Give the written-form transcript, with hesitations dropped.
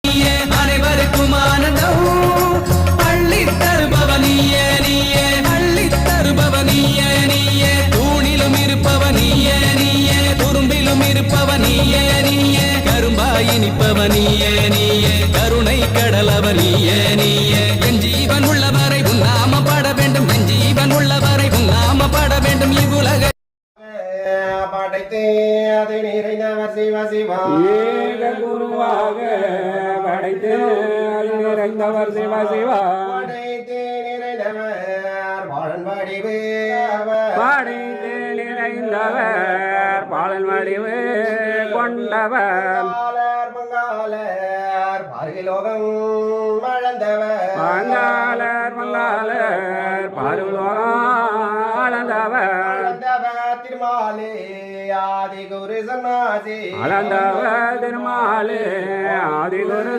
அனைவருக்கும் ஆனந்தம் அள்ளி தருபவனியே நீயே அள்ளி தருபவனியே நீயே தூணிலும் இருப்பவனியே நீயே துரும்பிலும் இருப்பவனியே நீயே கரும்பாய் இனிப்பவனியே நீயே கருணை கடலவனியே நீயே என் ஜீவன் உள்ளவரை உன் நாம பாட வேண்டும் என் ஜீவன் உள்ளவரை உன் நாம பாட வேண்டும் இவ்வுலக படைத்தே அதை நிறைந்தவர் சிவ சிவா ஏக குருவாக படைத்தே அது நிறைந்தவர் சிவ சிவா படைத்தே நிறைந்தவர் பாலன் வடிவு படைத்தே நிறைந்தவர் பாலன் வடிவு கொண்டவர் மங்காளர் பாரிலோகம் வளர்ந்தவர் மங்காளர் பாருலோகம் திருமாலே ஆதி குரு சன்னாசி அளந்தவர் திருமாலே ஆதி குரு